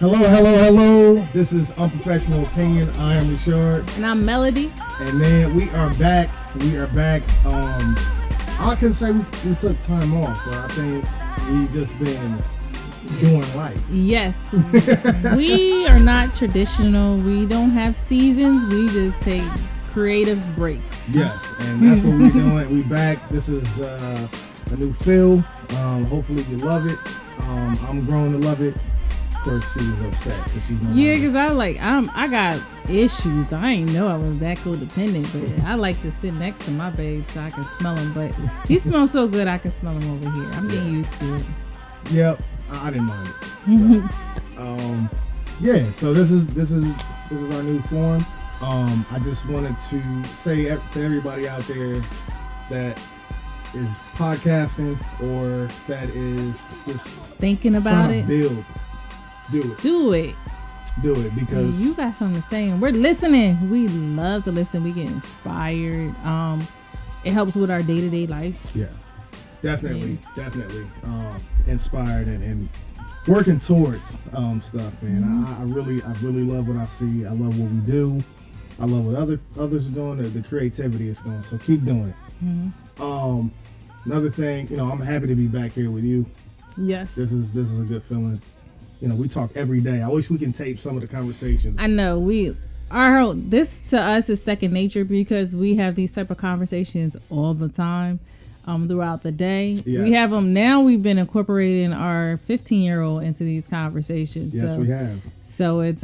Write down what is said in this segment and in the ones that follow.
Hello. This is Unprofessional Opinion. I am Richard. And I'm Melody. And man, we are back. I can say we took time off, but I think we just been doing life. Yes. We are not traditional. We don't have seasons. We just take creative breaks. Yes, and that's what we're doing. We back. This is a new feel. Hopefully you love it. I'm growing to love it. Of course, she was upset because she's not. Yeah, because I got issues. I ain't know I was that codependent, but I like to sit next to my babe so I can smell him. But he smells so good, I can smell him over here. I'm getting used to it. Yep, I didn't mind it. So this is our new form. I just wanted to say to everybody out there that is podcasting or that is just thinking about it. Build. Do it because you got something to say and we're listening. We love to listen. We get inspired. It helps with our day-to-day life. Yeah, definitely. Inspired and working towards stuff, man. Mm-hmm. I really love what I see. I love what we do. I love what others are doing. The creativity is going. So keep doing it. Mm-hmm. Another thing, I'm happy to be back here with you. Yes. This is a good feeling. We talk every day. I wish we can tape some of the conversations. I know this to us is second nature because we have these type of conversations all the time, throughout the day. Yes. We have them now. We've been incorporating our 15-year-old into these conversations. Yes, we have. So it's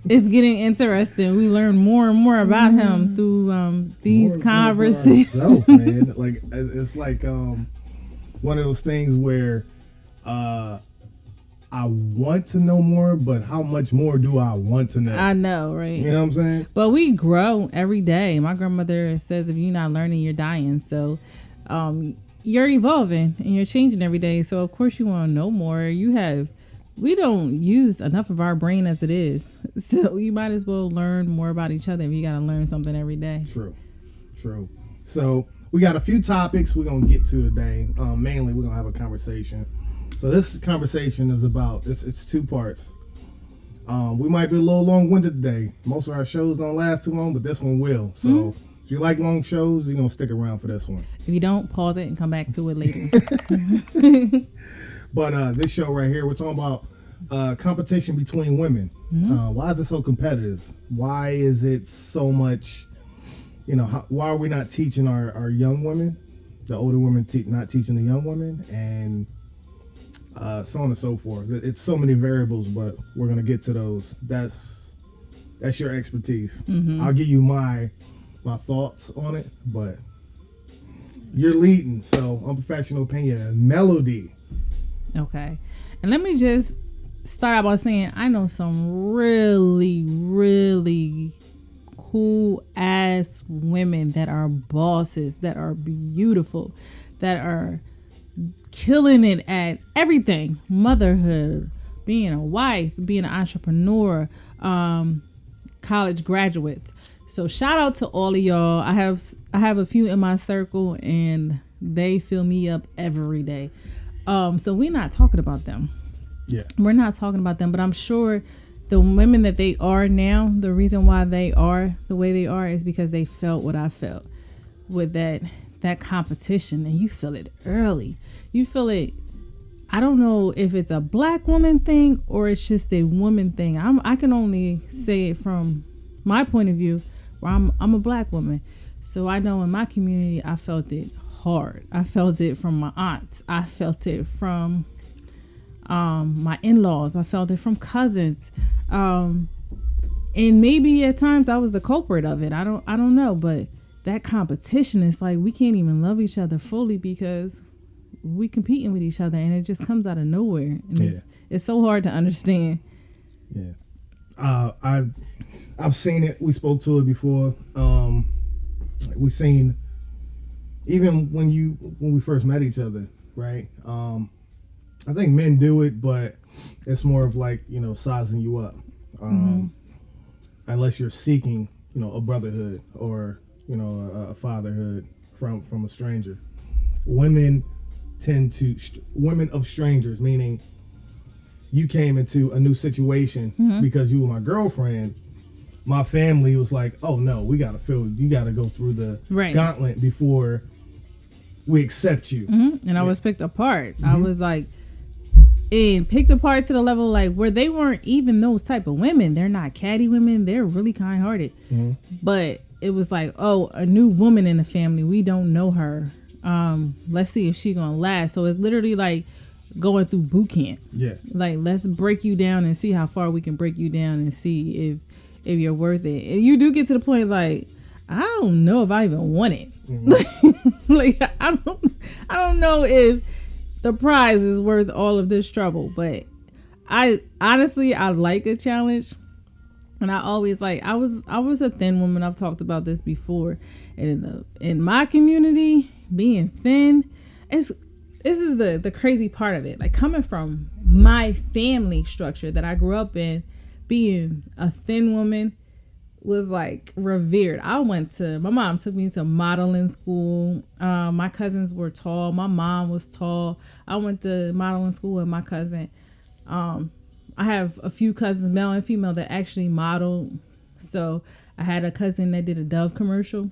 getting interesting. We learn more and more about him through these conversations. Ourselves, man. Like it's like one of those things where I want to know more, but how much more do I want to know? I know, right? You know what I'm saying? But we grow every day. My grandmother says if you're not learning, you're dying. So you're evolving and you're changing every day. So of course you want to know more. We don't use enough of our brain as it is. So you might as well learn more about each other if you got to learn something every day. True. So we got a few topics we're going to get to today. Mainly we're going to have a conversation. So this conversation is about, it's two parts. We might be a little long-winded today. Most of our shows don't last too long, but this one will. So if you like long shows, you're going to stick around for this one. If you don't, pause it and come back to it later. But this show right here, we're talking about competition between women. Mm-hmm. Why is it so competitive? Why is it so much, why are we not teaching our young women, the older women not teaching the young women, and so on and so forth. It's so many variables, but we're gonna get to those. That's your expertise. Mm-hmm. I'll give you my thoughts on it, but you're leading. So Unprofessional Opinion, Melody. Okay, and let me just start out by saying I know some really, really cool ass women that are bosses, that are beautiful, that are killing it at everything: motherhood, being a wife, being an entrepreneur, college graduates. So shout out to all of y'all. I have a few in my circle and they fill me up every day. So we're not talking about them. Yeah, we're not talking about them, but I'm sure the women that they are now, the reason why they are the way they are is because they felt what I felt with that competition, and you feel it early. You feel it. I don't know if it's a black woman thing or it's just a woman thing. I can only say it from my point of view, where I'm a black woman. So I know in my community, I felt it hard. I felt it from my aunts. I felt it from my in-laws. I felt it from cousins. And maybe at times I was the culprit of it. I don't know, but that competition is like we can't even love each other fully because we competing with each other, and it just comes out of nowhere. And it's so hard to understand. Yeah, I've seen it. We spoke to it before. We've seen even when we first met each other, right? I think men do it, but it's more of like sizing you up. Unless you're seeking a brotherhood or a fatherhood from a stranger. Women of strangers, meaning you came into a new situation because you were my girlfriend, my family was like, oh no, you got to go through the gauntlet before we accept you. And I was picked apart. I was like, and picked apart to the level like where they weren't even those type of women. They're not catty women. They're really kind-hearted. But it was like, oh, a new woman in the family. We don't know her. Let's see if she gonna last. So it's literally like going through boot camp. Yeah. Like, let's break you down and see how far we can break you down and see if you're worth it. And you do get to the point like, I don't know if I even want it. Like I don't know if the prize is worth all of this trouble. But I honestly like a challenge. And I always like, I was a thin woman. I've talked about this before. And in my community, being thin, this is the crazy part of it. Like, coming from my family structure that I grew up in, being a thin woman was like revered. My mom took me to modeling school. My cousins were tall. My mom was tall. I went to modeling school with my cousin. I have a few cousins, male and female, that actually modeled. So I had a cousin that did a Dove commercial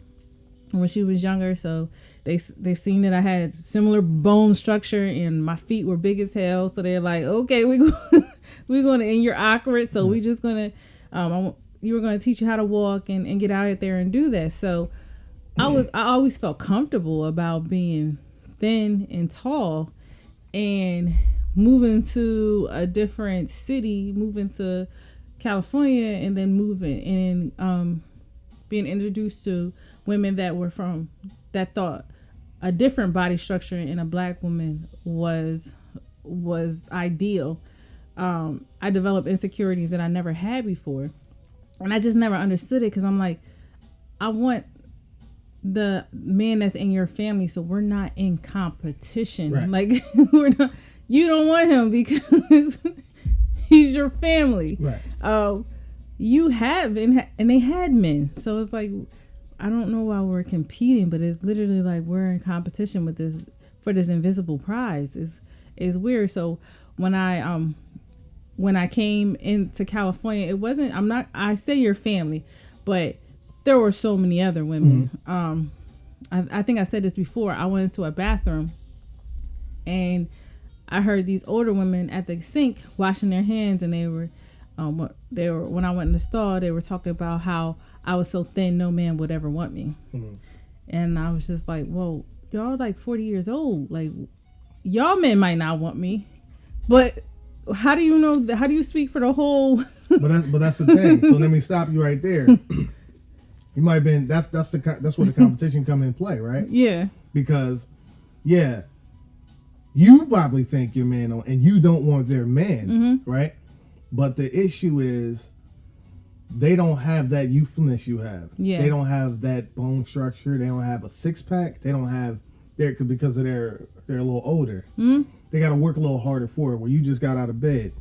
when she was younger. So they seen that I had similar bone structure and my feet were big as hell. So they're like, okay, we're going to, and you're awkward. So we just going to, you were going to teach you how to walk and get out there and do that. So I always felt comfortable about being thin and tall, and moving to a different city, moving to California, and then moving and being introduced to women that thought a different body structure in a black woman was ideal. I developed insecurities that I never had before. And I just never understood it, because I'm like, I want the man that's in your family, so we're not in competition. Right. Like, we're not. You don't want him because he's your family. Right. You have, and they had men, so it's like, I don't know why we're competing, but it's literally like we're in competition with this for this invisible prize. Is weird. So when I came into California, it wasn't, I say your family, but there were so many other women. I think I said this before. I went into a bathroom and I heard these older women at the sink washing their hands, and they were when I went in the stall, they were talking about how I was so thin no man would ever want me. And I was just like, whoa, y'all like 40 years old. Like, y'all men might not want me, but how do you know? How do you speak for the whole? but that's the thing. So let me stop you right there. You might have been. That's where the competition come in play, right? Yeah. Because, yeah, you probably think your man, and you don't want their man, right? But the issue is, they don't have that youthfulness you have. Yeah. They don't have that bone structure. They don't have a 6-pack. They don't have because they're a little older. They got to work a little harder for it, where you just got out of bed.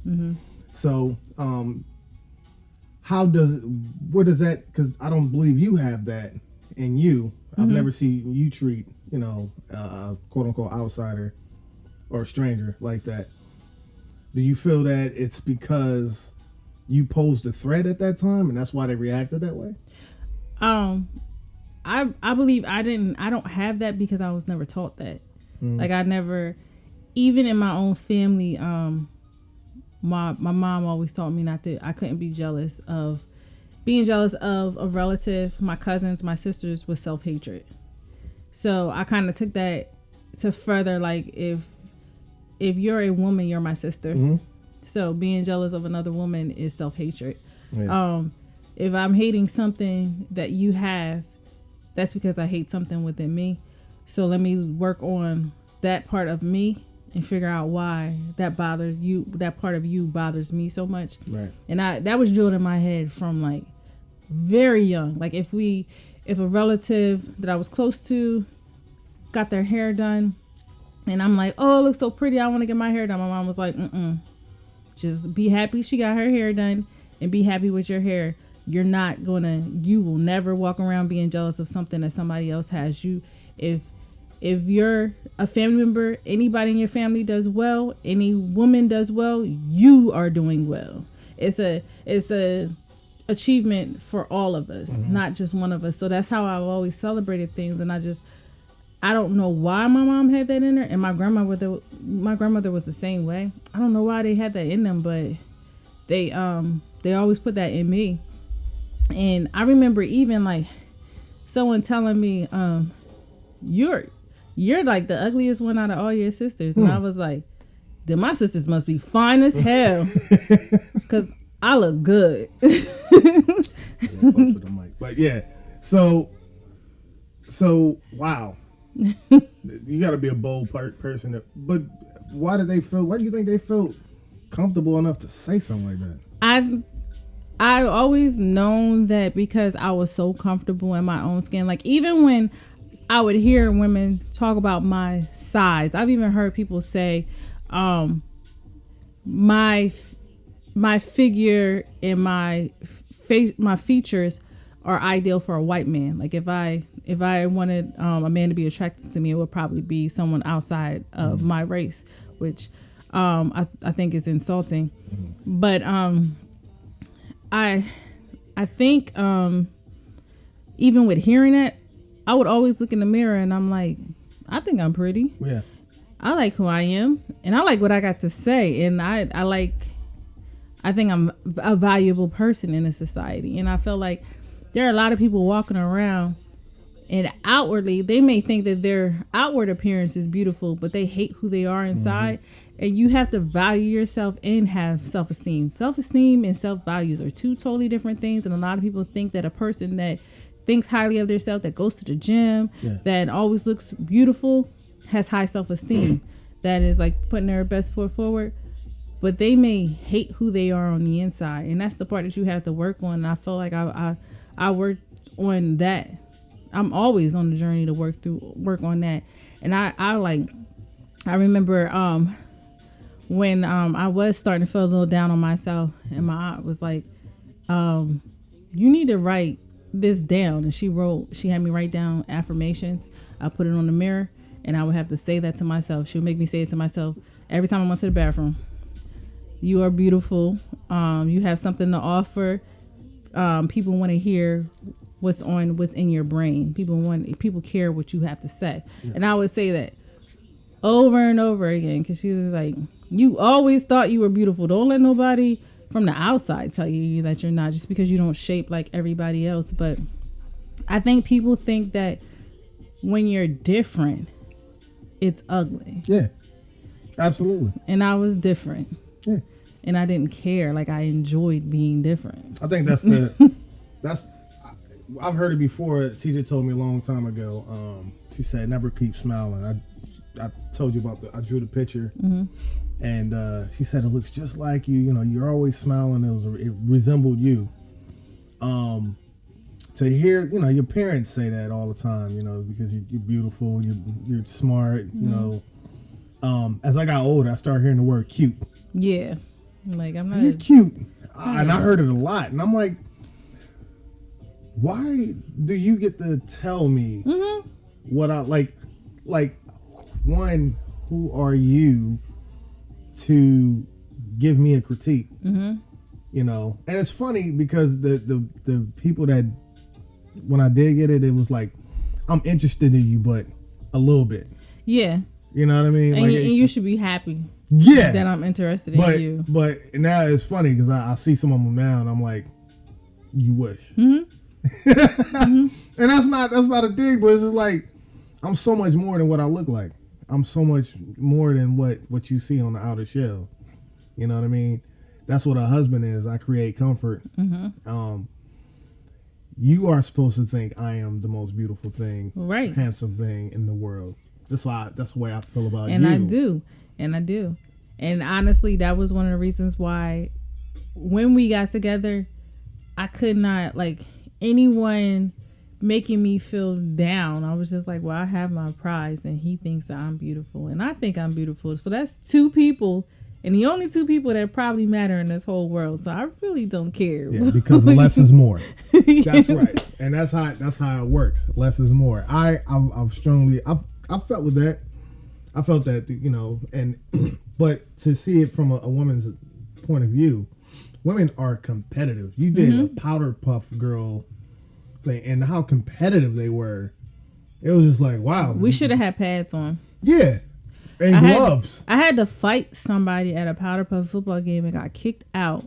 So, where does that, because I don't believe you have that in you. I've never seen you treat, quote unquote outsider or stranger like that. Do you feel that it's because you posed a threat at that time and that's why they reacted that way? I believe I don't have that because I was never taught that. Like, I never, even in my own family, my mom always taught me I couldn't be jealous of. Being jealous of a relative, my cousins, my sisters, was self-hatred. So I kind of took that to further, like, if you're a woman, you're my sister. So being jealous of another woman is self-hatred. Yeah. If I'm hating something that you have, that's because I hate something within me. So let me work on that part of me and figure out why that bothers you. That part of you bothers me so much. Right. And that was drilled in my head from like very young. Like, if a relative that I was close to got their hair done, and I'm like, oh, it looks so pretty, I want to get my hair done. My mom was like, just be happy she got her hair done and be happy with your hair. You will never walk around being jealous of something that somebody else has. If If you're a family member, anybody in your family does well, any woman does well, you are doing well. It's a achievement for all of us, not just one of us. So that's how I've always celebrated things. And I don't know why my mom had that in her, and my grandmother was the same way. I don't know why they had that in them, but they always put that in me. And I remember even like someone telling me, you're like the ugliest one out of all your sisters. And I was like, then my sisters must be fine as hell, because I look good. But yeah, so wow. You got to be a bold person. But why do you think they felt comfortable enough to say something like that? I've always known that because I was so comfortable in my own skin. Like, even when I would hear women talk about my size, I've even heard people say, my figure and my face, my features are ideal for a white man. Like, if I wanted a man to be attracted to me, it would probably be someone outside of my race, which I think is insulting. But I think even with hearing that, I would always look in the mirror and I'm like, I think I'm pretty. Yeah. I like who I am, and I like what I got to say, and I think I'm a valuable person in a society. And I feel like there are a lot of people walking around, and outwardly they may think that their outward appearance is beautiful, but they hate who they are inside. And you have to value yourself and have self-esteem. Self-esteem and self-values are two totally different things. And a lot of people think that a person that thinks highly of themselves, that goes to the gym, that always looks beautiful, has high self-esteem. That is like putting their best foot forward. But they may hate who they are on the inside. And that's the part that you have to work on. And I feel like I worked on that. I'm always on the journey to work on that. And I remember when I was starting to feel a little down on myself, and my aunt was like, you need to write this down. And she had me write down affirmations. I put it on the mirror, and I would have to say that to myself. She would make me say it to myself every time I went to the bathroom. You are beautiful. You have something to offer. People want to hear what's in your brain. People care what you have to say. Yeah. And I would say that over and over again, because she was like, you always thought you were beautiful. Don't let nobody from the outside tell you that you're not, just because you don't shape like everybody else. But I think people think that when you're different, it's ugly. Yeah, absolutely. And I was different. Yeah. And I didn't care. Like, I enjoyed being different. I think I've heard it before. A teacher told me a long time ago. She said, never keep smiling. I told you about I drew the picture. And she said, it looks just like you. You know, you're always smiling. It resembled you. To hear, you know, your parents say that all the time, you know, because you're beautiful, you're smart, you know. As I got older, I started hearing the word cute. Yeah. Like, I'm not. You're cute. And I heard it a lot. And I'm like, why do you get to tell me what I like? Like, one, who are you to give me a critique? You know, and it's funny because the people that, when I did get it, it was like, I'm interested in you, but a little bit. Yeah. You know what I mean? And, like, and you should be happy. Yeah. That I'm interested in you. But now it's funny because I see some of them now and I'm like, you wish. And that's not a dig, but it's just like, I'm so much more than what I look like. I'm so much more than what you see on the outer shell. You know what I mean? That's what a husband is. I create comfort. You are supposed to think I am the most beautiful thing, right, handsome thing in the world. That's the way I feel about and you. And I do. And honestly, that was one of the reasons why when we got together, I could not, like, anyone making me feel down. I was just like, well, I have my prize and he thinks that I'm beautiful and I think I'm beautiful. So that's two people, and the only two people that probably matter in this whole world. So I really don't care. Yeah, because less is more. That's right. And that's how it works. Less is more. I've I felt with that. I felt that, you know, and but to see it from a woman's point of view, women are competitive. You did a powder puff girl thing, and how competitive they were. It was just like, wow. We should have had pads on. Yeah, and gloves. I had to fight somebody at a powder puff football game and got kicked out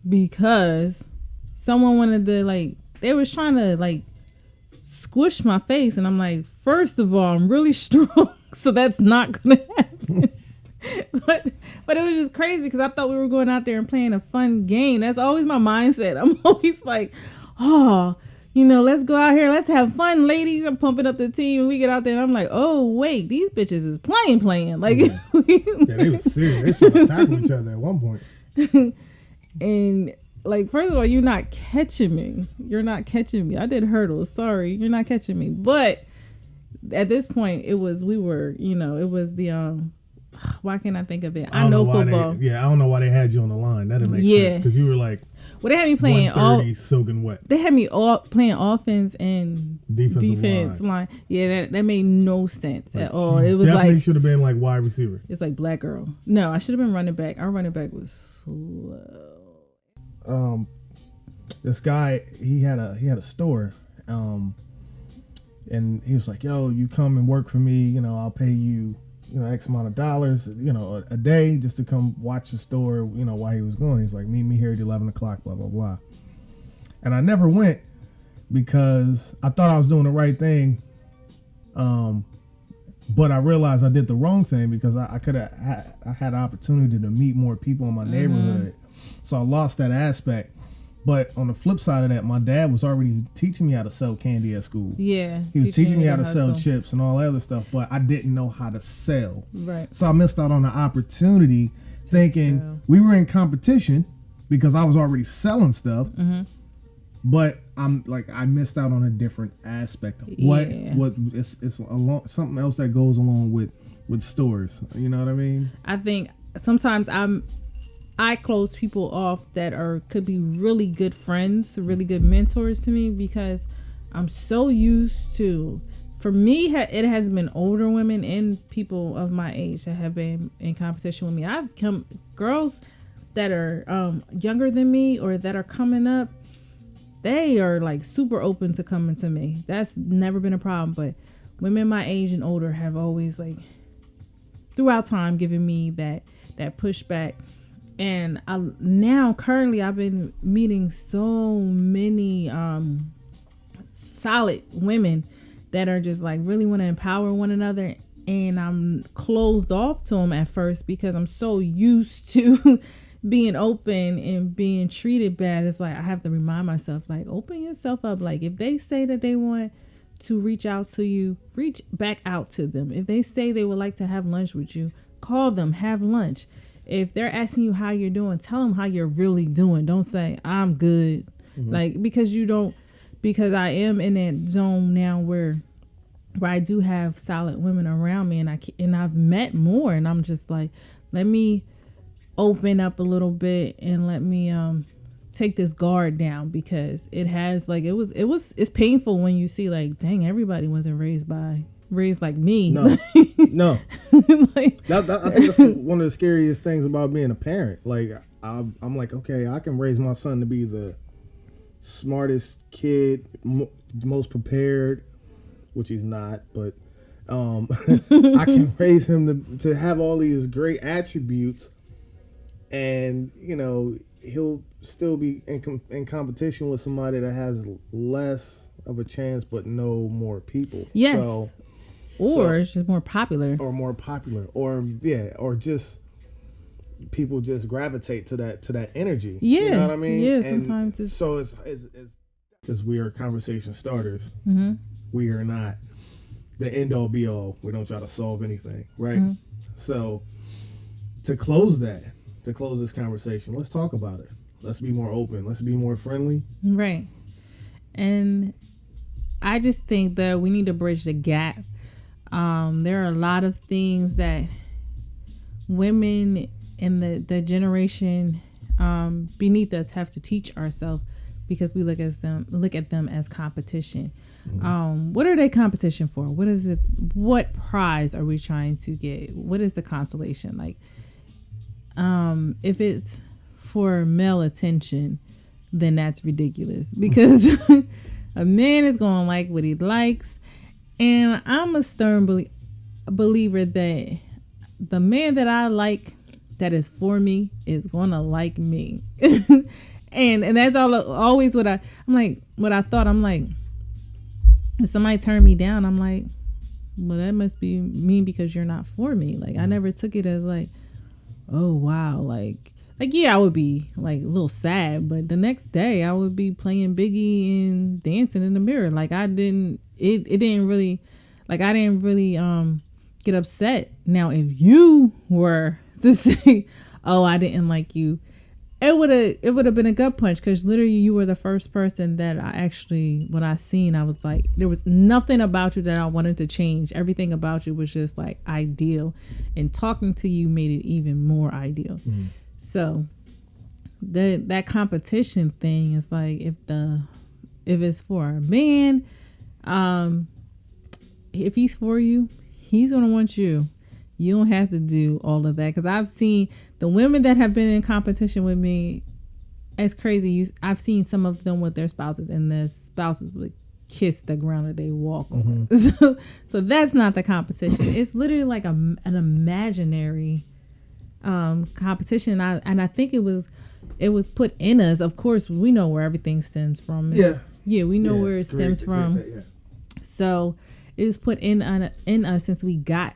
because someone wanted to, like, they was trying to, like, squish my face, and I'm like, first of all, I'm really strong, so that's not gonna happen. but it was just crazy because I thought we were going out there and playing a fun game. That's always my mindset. I'm always like, oh, you know, let's go out here, let's have fun, ladies. I'm pumping up the team, and we get out there, and I'm like, oh wait, these bitches is playing. Like, yeah, they was serious. They tried to tackle each other at one point. And like, first of all, you're not catching me. I did hurdles. Sorry, you're not catching me. But at this point, it was the why can't I think of it? I know football. I don't know why they had you on the line. That didn't make sense because you were like, well, they had me playing soaking wet. They had me all playing offense and defense line. Yeah, that made no sense at all. It was definitely like should have been like wide receiver. It's like black girl. No, I should have been running back. Our running back was slow. This guy, he had a store, and he was like, yo, you come and work for me, you know, I'll pay you, you know, X amount of dollars, you know, a day just to come watch the store, you know, while he was going. He's like, meet me here at 11 o'clock, blah, blah, blah. And I never went because I thought I was doing the right thing. But I realized I did the wrong thing because I had an opportunity to meet more people in my neighborhood. So I lost that aspect. But on the flip side of that, my dad was already teaching me how to sell candy at school. Yeah. He was teaching me how to sell chips and all that other stuff, but I didn't know how to sell. Right. So I missed out on the opportunity thinking we were in competition because I was already selling stuff. Mm-hmm. But I missed out on a different aspect of what it's something else that goes along with stores. You know what I mean? I think sometimes I close people off that could be really good friends, really good mentors to me, because I'm so used to, for me, it has been older women and people of my age that have been in competition with me. I've come girls that are younger than me or that are coming up. They are like super open to coming to me. That's never been a problem. But women my age and older have always, like, throughout time, given me that pushback. And currently I've been meeting so many solid women that are just like really want to empower one another. And I'm closed off to them at first because I'm so used to being open and being treated bad. It's like I have to remind myself, like, open yourself up. Like, if they say that they want to reach out to you, reach back out to them. If they say they would like to have lunch with you, call them, have lunch. If they're asking you how you're doing, tell them how you're really doing. Don't say I'm good. Mm-hmm. Like, because I am in that zone now where I do have solid women around me, and I've met more, and I'm just like, let me open up a little bit and let me take this guard down, because it has, like, it's painful when you see, like, dang, everybody wasn't raised like me. No. Like, I think that's one of the scariest things about being a parent. Like, I'm like, okay, I can raise my son to be the smartest kid, most prepared, which he's not, but I can raise him to have all these great attributes, and, you know, he'll still be in competition with somebody that has less of a chance but no more people. Yes. Or it's just more popular. Or just people just gravitate to that energy. Yeah. You know what I mean? Yeah, and sometimes it's... So it's because we are conversation starters. Mm-hmm. We are not the end all be all. We don't try to solve anything, right? Mm-hmm. So to close this conversation, let's talk about it. Let's be more open. Let's be more friendly. Right. And I just think that we need to bridge the gap. There are a lot of things that women in the generation beneath us have to teach ourselves, because we look at them as competition. What are they competition for? What is it? What prize are we trying to get? What is the consolation? Like, if it's for male attention, then that's ridiculous, because a man is going to like what he likes. And I'm a stern believer that the man that I like, that is for me, is going to like me. and that's always what I'm like, what I thought. I'm like, if somebody turned me down, I'm like, well, that must be me because you're not for me. Like, I never took it as like, oh wow, like yeah, I would be like a little sad, but the next day I would be playing Biggie and dancing in the mirror. Like, I didn't really get upset. Now, if you were to say, oh, I didn't like you, it would have been a gut punch, because literally you were the first person that when I seen, I was like, there was nothing about you that I wanted to change. Everything about you was just like ideal, and talking to you made it even more ideal. So that competition thing is like, if it's for a man, if he's for you, he's gonna want you. You don't have to do all of that, because I've seen the women that have been in competition with me. It's crazy. I've seen some of them with their spouses, and their spouses would kiss the ground that they walk on. So that's not the competition. It's literally like an imaginary competition. And I think it was put in us. Of course, we know where everything stems from. We know where it stems from. So it was put in us since we got,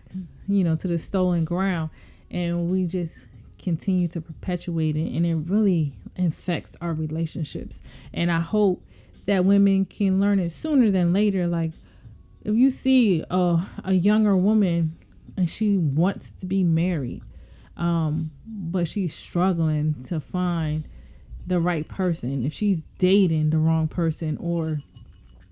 to the stolen ground, and we just continue to perpetuate it, and it really infects our relationships. And I hope that women can learn it sooner than later. Like, if you see a younger woman and she wants to be married, but she's struggling to find the right person, if she's dating the wrong person, or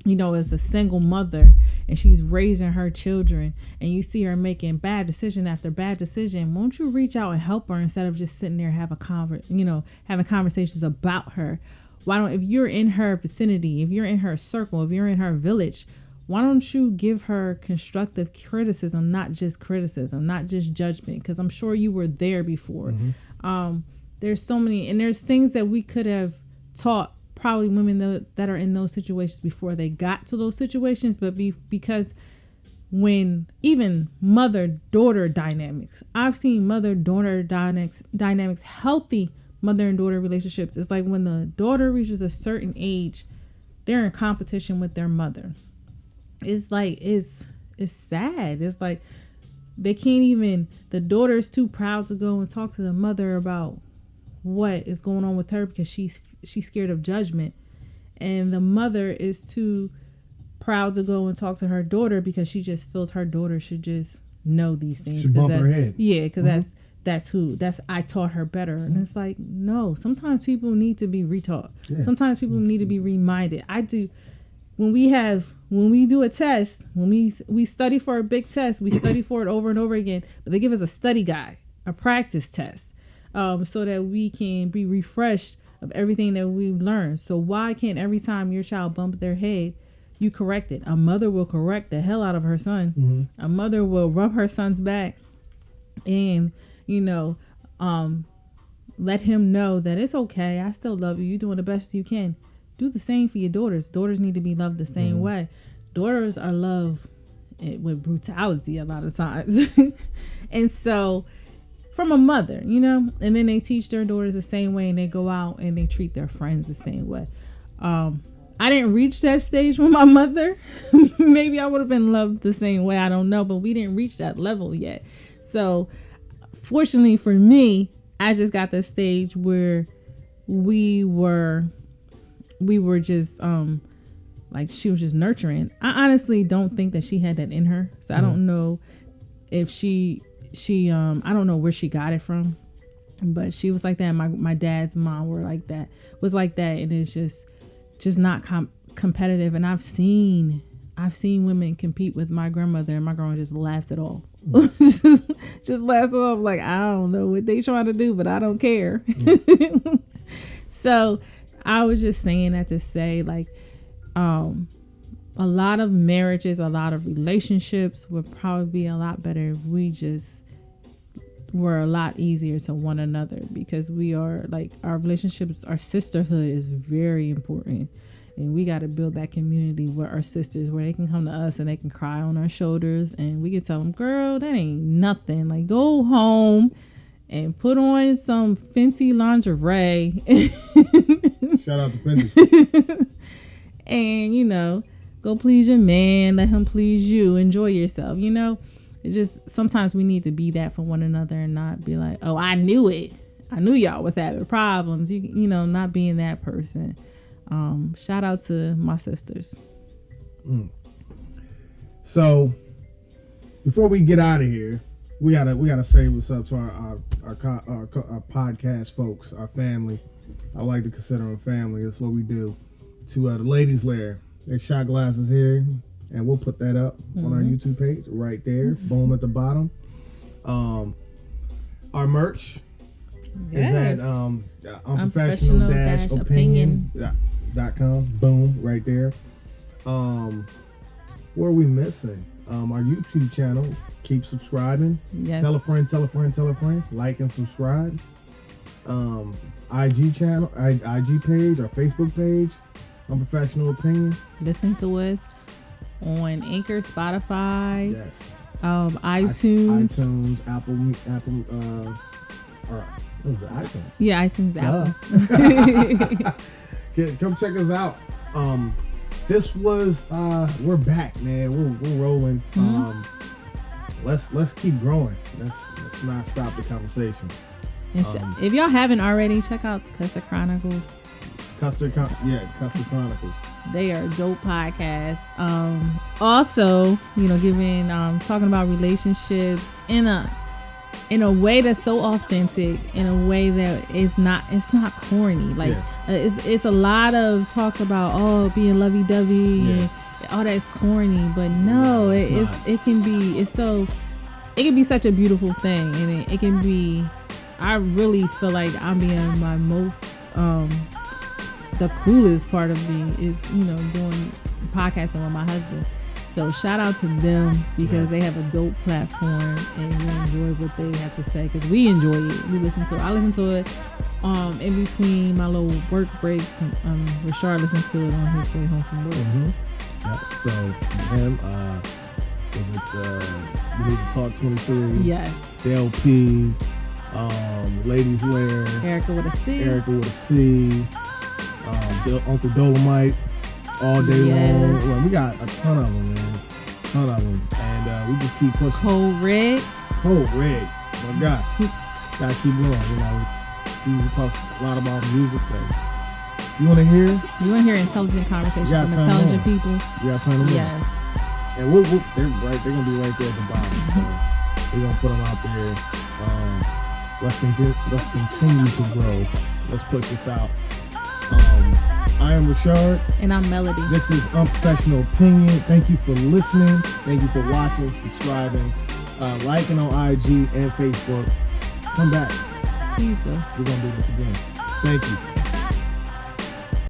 as a single mother and she's raising her children, and you see her making bad decision after bad decision, won't you reach out and help her instead of just sitting there having conversations about her? Why don't, if you're in her vicinity, if you're in her circle, if you're in her village, why don't you give her constructive criticism, not just criticism, not just judgment? Because I'm sure you were there before. There's so many, and there's things that we could have taught probably women that are in those situations before they got to those situations, but because when even mother-daughter dynamics, I've seen mother-daughter dynamics, healthy mother and daughter relationships. It's like when the daughter reaches a certain age, they're in competition with their mother. It's like, it's sad. It's like they can't even, the daughter's too proud to go and talk to the mother about what is going on with her, because she's scared of judgment, and the mother is too proud to go and talk to her daughter because she just feels her daughter should just know these things. Should bump her head. Yeah, because that's I taught her better. And it's like, no, sometimes people need to be retaught. Sometimes people need to be reminded. I do. When we do a test, when we study for a big test, we study for it over and over again, but they give us a study guide, a practice test, so that we can be refreshed of everything that we've learned. So why can't every time your child bumps their head, you correct it? A mother will correct the hell out of her son. A mother will rub her son's back and, let him know that it's okay. I still love you. You're doing the best you can. Do the same for your daughters. Daughters need to be loved the same way. Daughters are loved with brutality a lot of times. And so, from a mother, and then they teach their daughters the same way, and they go out and they treat their friends the same way. I didn't reach that stage with my mother. Maybe I would have been loved the same way. I don't know, but we didn't reach that level yet. So fortunately for me, I just got the stage where we were just, like, she was just nurturing. I honestly don't think that she had that in her. So I don't know if she I don't know where she got it from, but she was like that. My dad's mom was like that, and it's just not competitive. And I've seen women compete with my grandmother, and my grandma just laughs it off. just laughs it off, like, I don't know what they trying to do, but I don't care. So I was just saying that to say, like, a lot of marriages, a lot of relationships would probably be a lot better if we just were a lot easier to one another, because we are like, our relationships, our sisterhood is very important, and we got to build that community with our sisters where they can come to us and they can cry on our shoulders, and we can tell them, girl, that ain't nothing, like, go home and put on some fancy lingerie. Shout out to Fendi. And, you know, go please your man, let him please you, enjoy yourself, you know. It just, sometimes we need to be that for one another and not be like, oh, I knew it, I knew y'all was having problems, you know, not being that person. Shout out to my sisters. So before we get out of here, we gotta say what's up to our podcast folks, our family. I like to consider them family. That's what we do. To the ladies' lair, their shot glasses here, and we'll put that up on our YouTube page right there. Boom at the bottom. Our merch is at unprofessional-opinion.com. Boom, right there. What are we missing? Our YouTube channel. Keep subscribing. Yes. Tell a friend. Like and subscribe. IG channel, IG page, our Facebook page, Unprofessional Opinion. Listen to us on Anchor, Spotify, Yes. iTunes. iTunes, Apple, or what was it? iTunes. Yeah, iTunes, Apple. Come check us out. This was we're back, man. We're rolling. Let's keep growing. Let's not stop the conversation. And if y'all haven't already, check out Custard Chronicles. Custard Chronicles. They are a dope podcast. Also, you know, giving talking about relationships in a way that's so authentic, in a way that it's not corny. Like it's a lot of talk about being lovey-dovey and all that's corny, but no, it can be such a beautiful thing, and it can be. I really feel like I'm being my most the coolest part of me is, you know, doing podcasting with my husband. So shout out to them, because they have a dope platform and we enjoy what they have to say, because we enjoy it. We listen to it. I listen to it in between my little work breaks, and Rashard listens to it on his way home from work. Yep. So him, was it We Need to Talk 23? Yes. LP, Ladies Lair, Erica with a C, Uncle Dolomite, All Day Long. Well, we got a ton of them, man. And we just keep pushing. Cold Red. My God. Gotta keep going, you know. We talk a lot about music, so you want to hear intelligent conversations from intelligent people? You gotta turn them on. Yes. And they're gonna be right there at the bottom. So we're gonna put them out there. Let's continue to grow. Let's push this out. I am Rashard. And I'm Melody. This is Unprofessional Opinion. Thank you for listening. Thank you for watching, subscribing, liking on IG and Facebook. Come back. Please do. We're gonna do this again. Thank you.